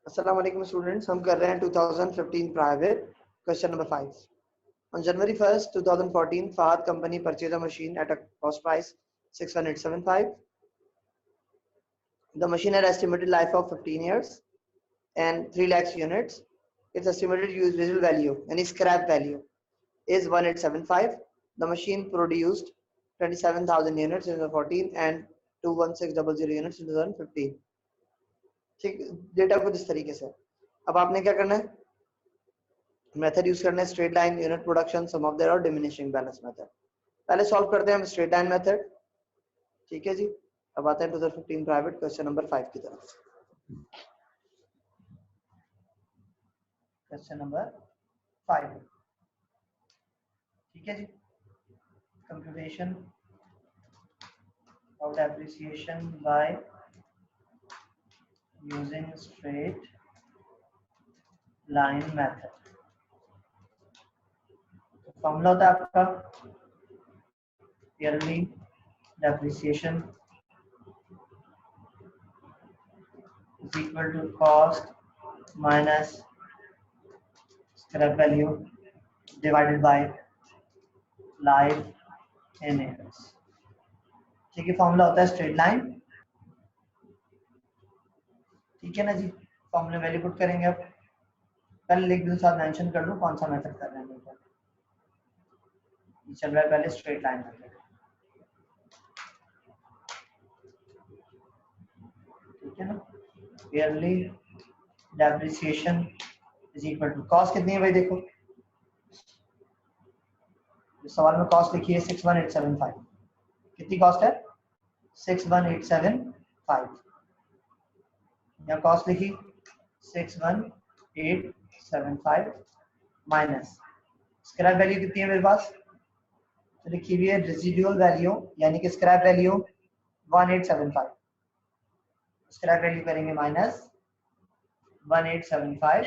Assalamu alaikum students, हम कर रहे हैं 2015 private question number 5. On January 1st, 2014, Fahad company purchased a machine at a cost price 675. The machine had estimated life of 15 years and 3 lakhs units. Its estimated residual value, any scrap value, is 1875. The machine produced 27,000 units in 2014 and 21600 units in 2015. ठीक, data कुछ इस तरीके से। अब आपने क्या करना है, मेथड यूज करना है straight line, unit production, sum of their और डिमिनिशिंग बैलेंस मेथड। पहले सॉल्व करते हैं हम स्ट्रेट लाइन मेथड, ठीक है जी। अब आते हैं 2015 प्राइवेट क्वेश्चन नंबर 5 की तरफ। क्वेश्चन नंबर 5, ठीक है जी। Computation of depreciation by using straight line method. Formula होता है आपका yearly depreciation is equal to cost minus scrap value divided by life in years. ठीक है, फॉर्मूला होता है स्ट्रेट लाइन, ठीक है ना जी। फॉर्मूले वैल्यू पुट करेंगे। अब पहले लिख दूं, साथ मेंशन कर लूं कौन सा मेथड कर रहे हैं। चल रहा है पहले स्ट्रेट लाइन मेथड, ठीक है ना। Yearly depreciation is equal to cost कितनी है भाई, देखो इस सवाल में कॉस्ट लिखी है 61875। कितनी कॉस्ट है? 61875। यहाँ कॉस्ट लिखी 61875 माइनस स्क्रैप वैल्यू कितनी है मेरे पास, तो लिखी हुई है रेजिडुअल वैल्यू, यानी कि स्क्रैप वैल्यू 1875। स्क्रैप वैल्यू करेंगे माइनस 1875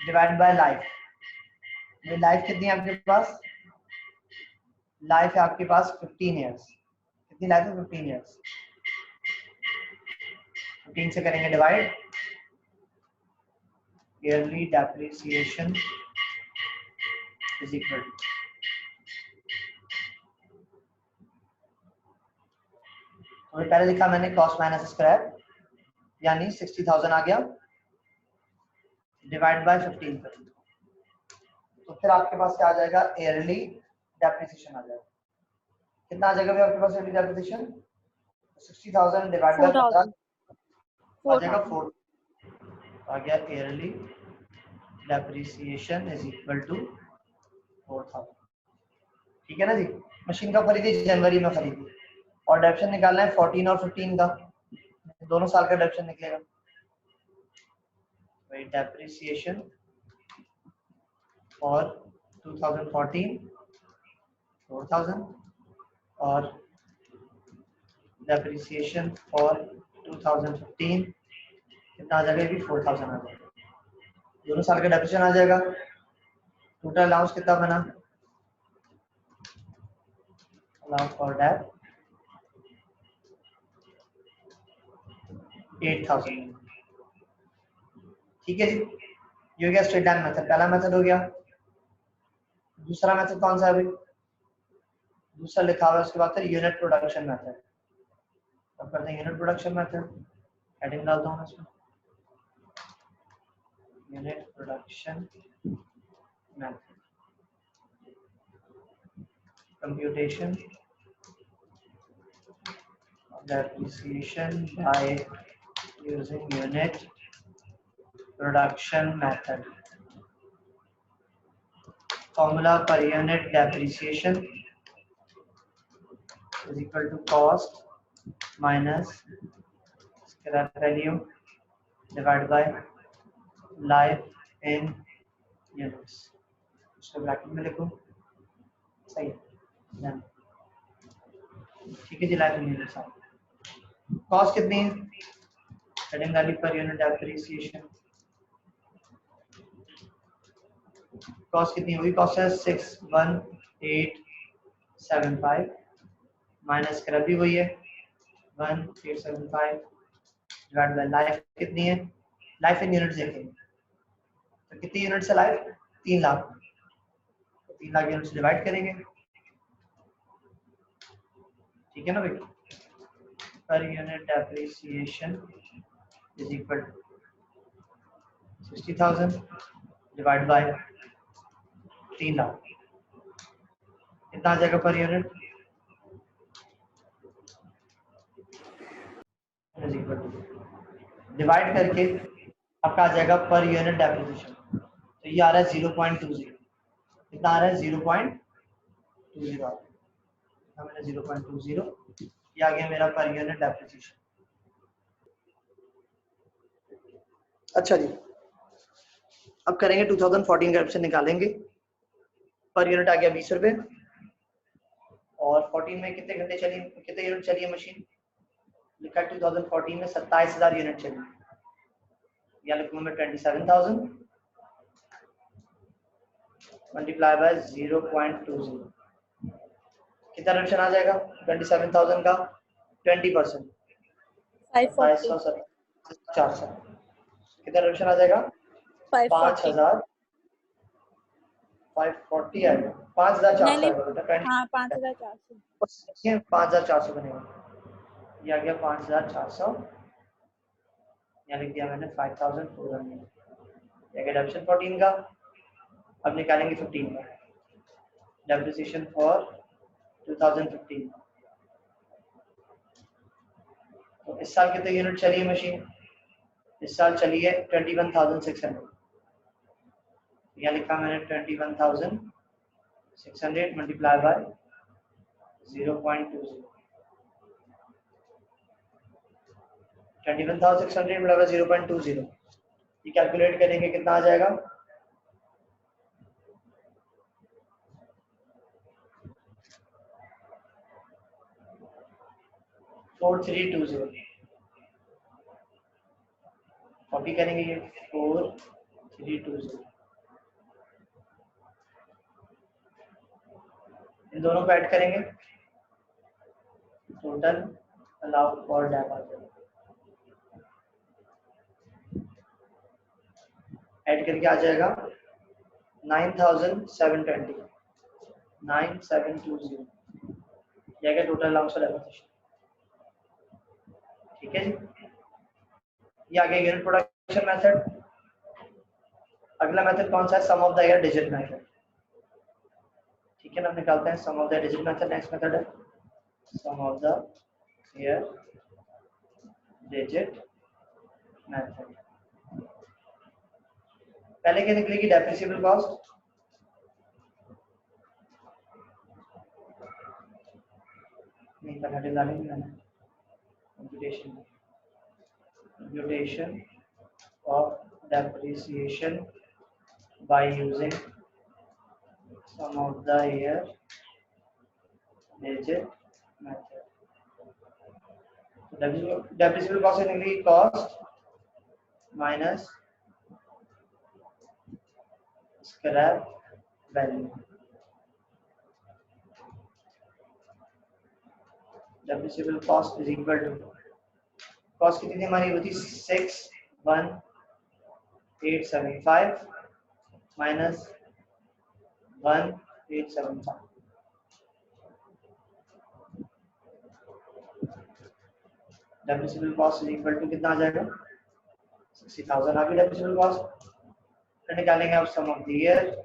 डिवाइड बाय लाइफ। ये लाइफ कितनी है आपके पास? लाइफ है आपके पास 15 इयर्स। कितनी लाइफ है? 15 इयर्स। 15 से करेंगे divide, yearly depreciation is equal to, तो पहले लिखा मैंने कॉस्ट माइनस स्क्रैप, यानी 60,000 आ गया, डिवाइड बाय 15 कर, तो फिर आपके पास क्या आ जाएगा? ईयरली डेप्रिसिएशन आ जाएगा। कितना आ जाएगा आपके पास ईयरली डेप्रिसिएशन? 60,000 डिवाइड बाय 15 आ जाएगा 4, आ गया yearly depreciation is equal to 4000। ठीक है ना जी। मशीन कब खरीदी? जनवरी में खरीदी, और डेप्शन निकालना है 14 और 15 का, दोनों साल का डेप्शन निकलेगा। वही डेप्रिसिएशन फॉर 2014 4000 और डेप्रिसिएशन फॉर 2015 कितना आ जाएगा? भी 4000 आ जाएगा। दोनों साल का डेप्रिसिएशन आ जाएगा। टोटल अलाउंस कितना बना? Allowance for date 8000। ठीक है जी, ये हो गया स्ट्रेट लाइन मेथड, पहला मेथड हो गया। दूसरा मेथड कौन सा है भाई? दूसरा लिखा हुआ है उसके बाद यूनिट प्रोडक्शन मेथड। अब करते हैं यूनिट प्रोडक्शन मेथड, हेडिंग डालता हूँ इसमें, unit production method, computation of depreciation by using unit production method. Formula per unit depreciation is equal to cost minus scrap value divided by life in units. इसको bracket में लिखो, सही है। ठीक है जी, लाइफ इन यूनिट्स। कॉस्ट कितनी है? Heading डाली पर यूनिट डेप्रिसिएशन। कॉस्ट कितनी होगी? कॉस्ट है 61875 माइनस स्क्रैप भी वही है 1875 डिवाइड बाय लाइफ कितनी है लाइफ इन यूनिट्स देखेंगे तो कितनी यूनिट्स है life 3 lakh, 3 lakh units divide करेंगे, ठीक है ना भाई। पर unit depreciation is equal to 60,000 divide by 3 lakh, कितना आ जाएगा per unit is equal to, divide करके आपका आ जाएगा पर यूनिट डेप्रिसिएशन, तो ये आ रहा है 0.20, कितना आ रहा है 0.20 आ रहा है, मैंने 0.20 ये आ गया मेरा पर यूनिट डेप्रिसिएशन। अच्छा जी, अब करेंगे 2014 का ऑप्शन निकालेंगे। पर यूनिट आ गया 20 रुपए, और 14 में कितने घंटे चली, कितने यूनिट चली है मशीन, लिखा 2014 में 27,000 यूनिट चली, या लिखूंगा मैं 27,000 मल्टीप्लाई बाय 0.20, कितना रिडक्शन आ जाएगा 27,000 का 20%, 27,400, कितना रिडक्शन आ जाएगा 5,000, 540 आएगा, 5,400 आएगा बेटा, हाँ 5,400, 5,400 बनेगा, ये आ गया 5,400, यहाँ लिख दिया मैंने 5,400, ये गया डेप्रिसिएशन 14 का। अब निकालेंगे 15 का डेप्रिसिएशन फॉर 2015, तो इस साल कितने यूनिट चली है मशीन, इस साल चली है 21,600, यहाँ लिखा मैंने 21,600 मल्टीप्लाई बाय 0.20, 21,600 मल्टीप्लाई बाय 0.20, ये कैलकुलेट करेंगे कितना आ जाएगा 4,320, कॉपी करेंगे ये 4,320, इन दोनों को ऐड करेंगे, टोटल अलाउड फॉर डैम आ जाएगा, ऐड करके आ जाएगा 9,720, 9,720, यह क्या टोटल अलाउंस फॉर डेप्रिसिएशन, ठीक है जी। ये आ गया यूनिट प्रोडक्शन मेथड। अगला मेथड कौन सा है, sum of the year digit method, ठीक है ना, निकालते हैं sum of the digit method, next method है sum of the year digit method. पहले क्या निकलेगी डेप्रिसिएबल कॉस्ट, नहीं पहले डालेंगे मैंने computation of depreciation by using sum of the year digit method. Depreciable cost is cost minus scrap value. Depreciable cost is equal to, cost कितनी थी हमारी, वो थी 6,1875 minus 1,875, depreciable cost is equal to कितना आ जाएगा 60,000 आ गई डेप्रिसिएबल कॉस्ट। फिर निकालेंगे आप सम ऑफ द ईयर,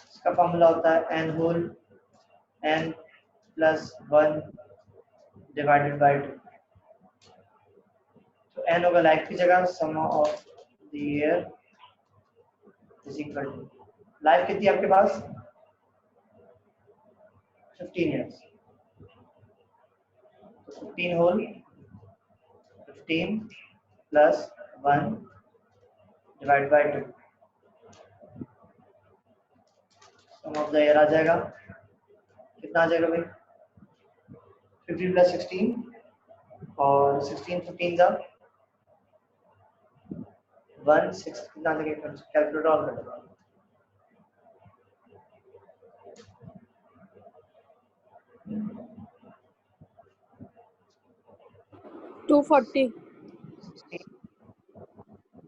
इसका फॉर्मूला होता है n whole n plus 1 divided by 2, तो n होगा लाइफ की जगह, sum of the year is equal to, life कितनी आपके पास 15 इयर्स, तो 15 whole 15 plus 1 divide by 2, sum of the year आ जाएगा, कितना आ जाएगा भाई 15 प्लस 16, और 16 15 का 1 6, कितना आ जाएगा कैलकुलेटर ऑन कर दो, 240 16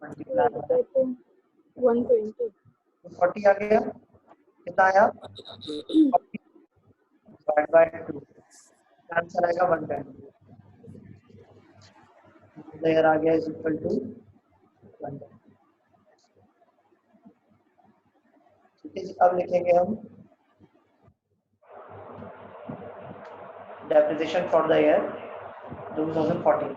मल्टीप्लाई बाय 120 240 आ गया, कितना आया डिवाइड बाय 2, आंसर आएगा 110। देयर आ गया इज इक्वल टू 110। ठीक है जी, अब लिखेंगे हम depreciation for the year 2014।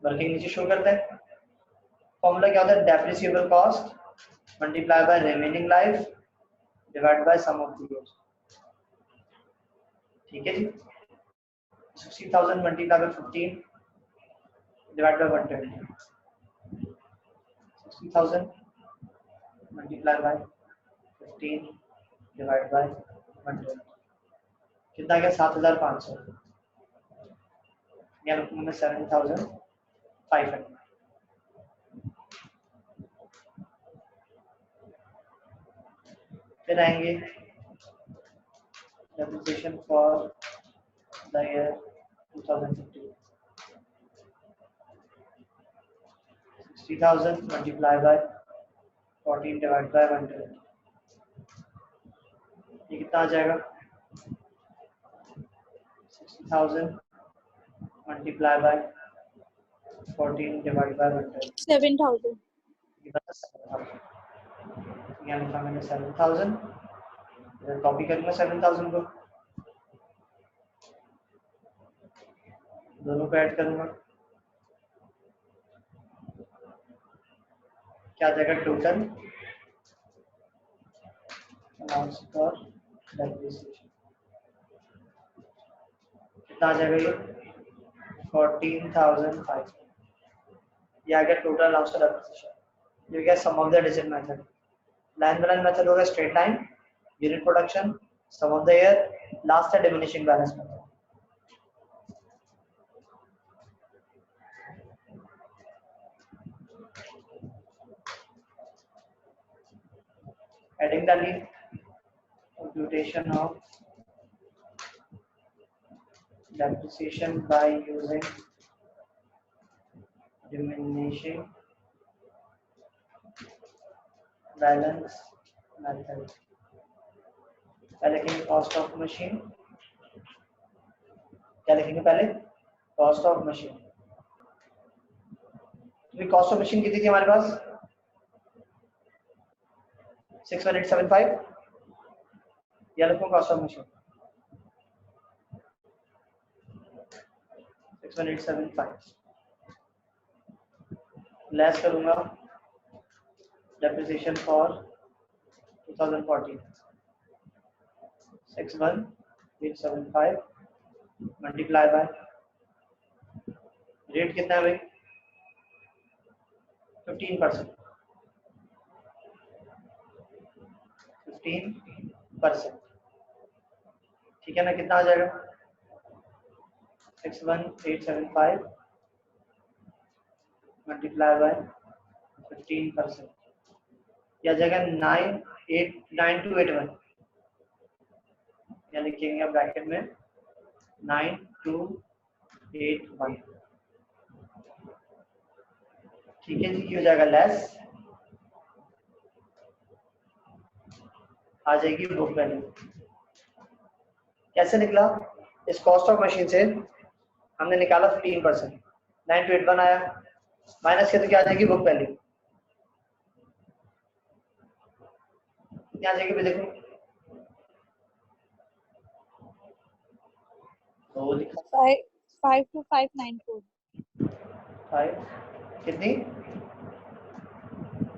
Working नीचे शुरू करते हैं। फॉर्मूला क्या होता है, depreciable cost multiply by remaining life divide by sum of the years. ठीक है जी, 60,000 multiply by 15 divide by 120, 60,000 multiply by 15 divide by 120, कितना गया 7,500, या में 7,500। फिर आएंगे depreciation for the year 2015, 60,000 multiply by 14 divide by 120, ये कितना आ जाएगा 60,000 मल्टीप्लाई बाय 14 डिवाइड बाय 120, 7000 यहाँ लिखा मैंने 7,000, कॉपी करूंगा 7,000 को, दोनों को ऐड करूंगा, क्या आ जाएगा टोटल अलाउंस फॉर डेप्रिसिएशन, कितना आ जाएगा ये 14,500, ये आ गया टोटल अलाउंस फॉर डेप्रिसिएशन। ये क्या sum of the digit method, line by line method होगा straight line, unit production, sum of the year, last है diminishing balance method. Adding the lead, computation of depreciation by using diminishing balance method. पहले लिखेंगे cost of machine, क्या लिखेंगे पहले cost of machine, तो cost of machine कितनी थी हमारे पास 61875, या लिखो कॉस्ट ऑफ मशीन 61875, लेस करूंगा depreciation for 2014 61875 multiply by rate कितना है भाई 15%, 15%, ठीक है ना, कितना आ जाएगा 61875 मल्टीप्लाई बाय 15%, या जाएगा 9281, या लिखेंगे ब्रैकेट में 9281, ठीक है जी, ये हो जाएगा लेस, आ जाएगी बुक वैल्यू। कैसे निकला, इस कॉस्ट ऑफ मशीन से हमने निकाला 15%, 9281 आया, माइनस किया तो क्या आ जाएगी बुक वैल्यू, क्या आ जाएगी भी देखो, तो लिखा 52594 5 कितनी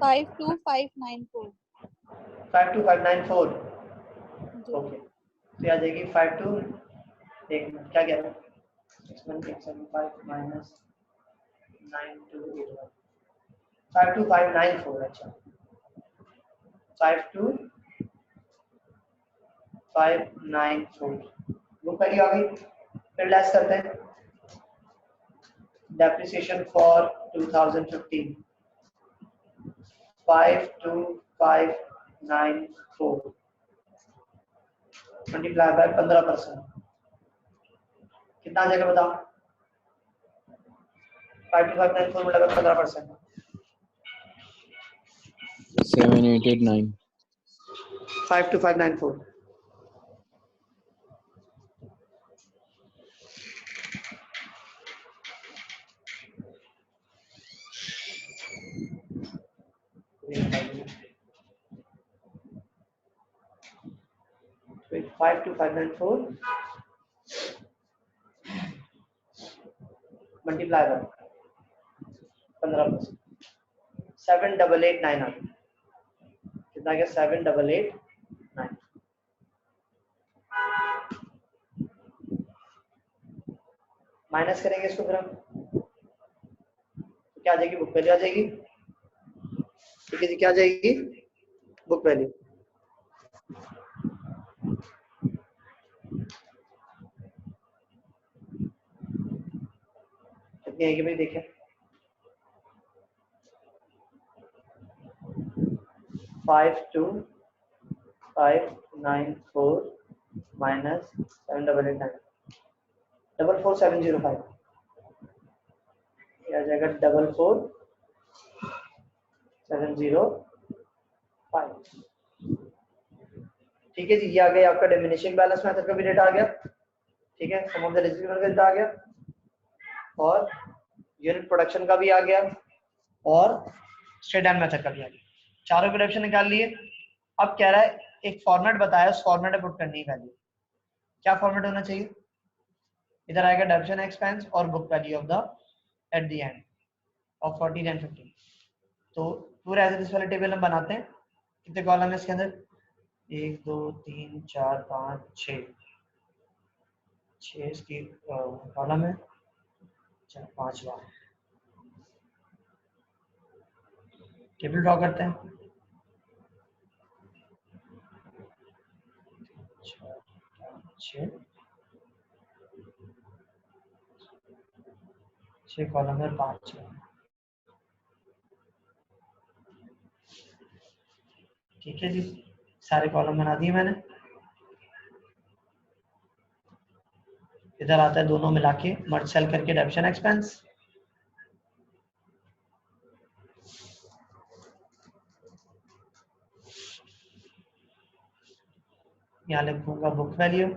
52594 52594, जी ओके, तो आ जाएगी 52, एक मिनट क्या कह रहा है 61875 माइनस 9281, 52594, अच्छा 52594 बुक वैल्यू आ गई। फिर लेस करते हैं डेप्रिसिएशन फॉर 2015 52594 मल्टीप्लाई बाय 15%, कितना आ जाएगा बताओ? 5294 में लगा 15%, 7889. 52594। Wait, 52594 multiply by 15%, 7889 आ गया। कितना गया? 7889। माइनस करेंगे इसको फिर हम, तो क्या आ जाएगी? बुक वैल्यू आ जाएगी। ठीक है जी, क्या आ जाएगी? Book value. कितनी आएगी भाई? देखिए 52594 माइनस 7889, 44705, ये आ जाएगा 44705। ठीक है जी, ये आ गया आपका डिमिनिशिंग बैलेंस मेथड का भी डेटा आ गया। ठीक है, सम ऑफ द रिसीवर का डेटा आ गया, और यूनिट प्रोडक्शन का भी आ गया, और स्ट्रेट लाइन मेथड का भी आ गया। चारों के डेफिनेशन निकाल लिए। अब कह रहा है एक फॉर्मेट बताया, उस फॉर्मेट में पुट करनी है वैल्यू। क्या फॉर्मेट होना चाहिए? इधर आएगा डेबिशन एक्सपेंस और book value of the at the end of 14 and 15। तो पूरा एज इस वाले टेबल हम बनाते हैं। कितने कॉलम है इसके अंदर? 1 2 3 4 5 6 इसकी कॉलम है। चलो 5वां टेबल ड्रॉ करते हैं। 6 कॉलम है, 5 है। ठीक है जी, सारे कॉलम बना दिए मैंने। इधर आता है दोनों मिला के मर्ज सेल करके डेबिशन एक्सपेंस। यहाँ लिखूंगा बुक वैल्यू,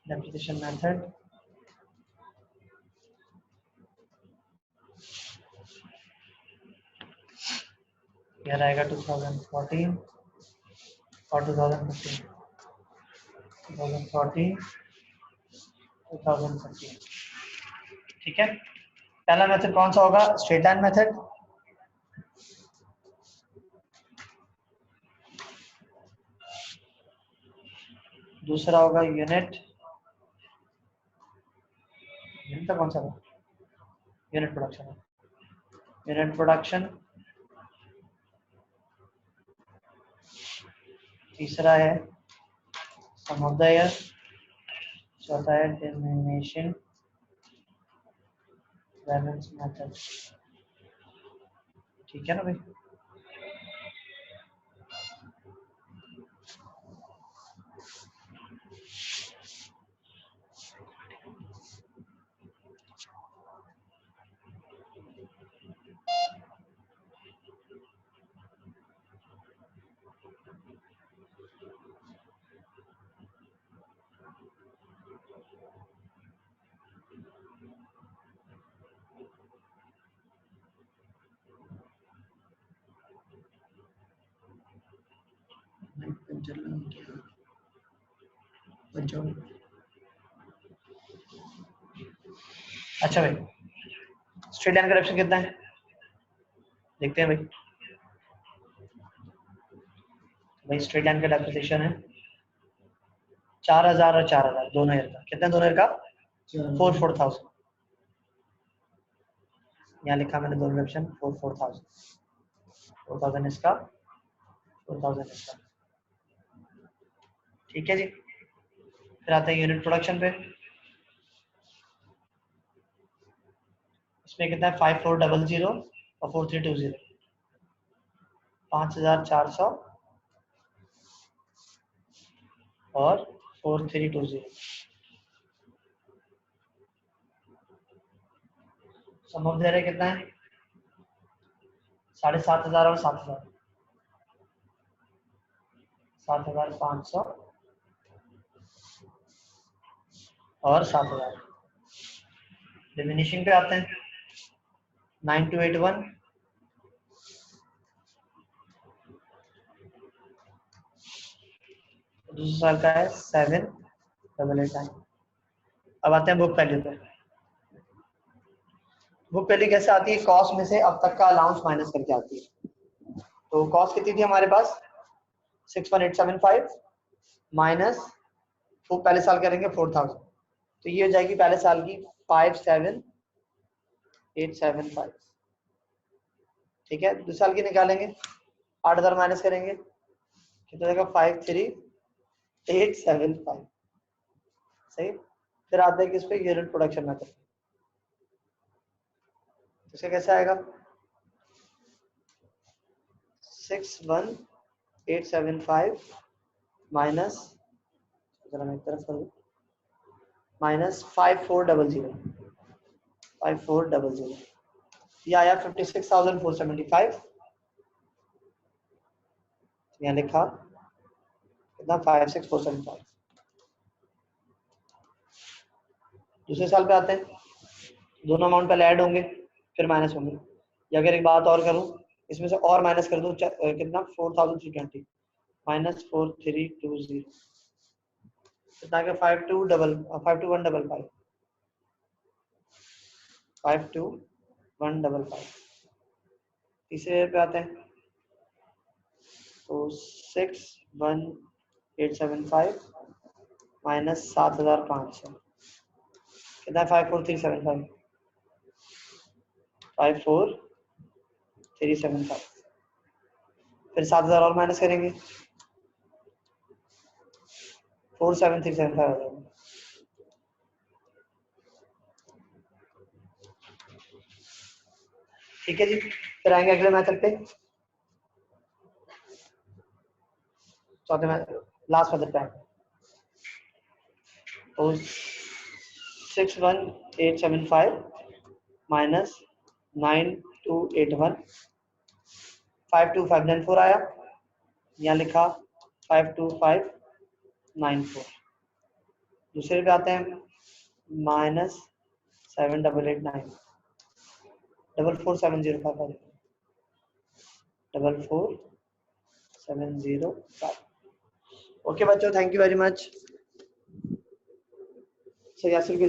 डेप्रिसिएशन मेथड, यहाँ आएगा 2014 और 2015, 2014 2015। ठीक है, पहला मेथड कौन सा होगा? Straight line method. दूसरा होगा यूनिट का कौन सा? Unit production. Unit production. तीसरा है सम ऑफ द ईयर। चौथा है डिमिनिशिंग बैलेंस मेथड। ठीक है ना भाई? अच्छा भाई, स्ट्रेट लाइन का डायरेक्शन कितना है देखते हैं भाई। भाई स्ट्रेट लाइन का डेप्रिसिएशन है 4000 और 4000 दोनों ईयर का। कितना दोनों ईयर का? 4000। यहाँ लिखा मैंने दोनों ऑप्शन 4000 इसका 4000 इसका। ठीक है जी। फिर आते हैं यूनिट प्रोडक्शन पे। इसमें कितना है 5400 और 4320, 5400 और 4320। सम दे रहे कितना है 7500 और 7000, 7500 और 7000। डिमिनिशिंग पे आते हैं 9281, दूसरे साल का है 7889। अब आते हैं बुक वैल्यू पे। बुक वैल्यू कैसे आती है, कॉस्ट में से अब तक का अलाउंस माइनस करके आती है। तो कॉस्ट कितनी थी हमारे पास 61875 माइनस, वो पहले साल करेंगे 4000, तो ये हो जाएगी पहले साल की 57875। ठीक है, दूसरे साल की निकालेंगे 8000 माइनस करेंगे कितना जाएगा 53875। सही। फिर आते हैं किस पे, यूनिट प्रोडक्शन मेथड। इसका कैसे आएगा 61875 माइनस, जरा मैं एक तरफ करूँ, माइनस 5400 ये आया 56,475। यहाँ लिखा कितना 56475। दूसरे साल पे आते हैं, दोनों अमाउंट पहले ऐड होंगे फिर माइनस होंगे। या अगर एक बात और करूं, इसमें से और माइनस कर दूं कितना 4320 माइनस 4320 कितना का 52155 52155। तीसरे पे आते हैं तो 61875 माइनस 7500 कितना 54375 54375। फिर 7000 और माइनस करेंगे 47375 हो जाएगा। ठीक है जी। फिर आएंगे अगले मेथड पे, चौथे मेथड, लास्ट मेथड पे आएंगे। तो 61875 माइनस 9281 52594 आया, यहाँ लिखा 52594। दूसरे पे आते हैं माइनस 7889 44705 44705। ओके बच्चों, thank you very much. Sir Yasir की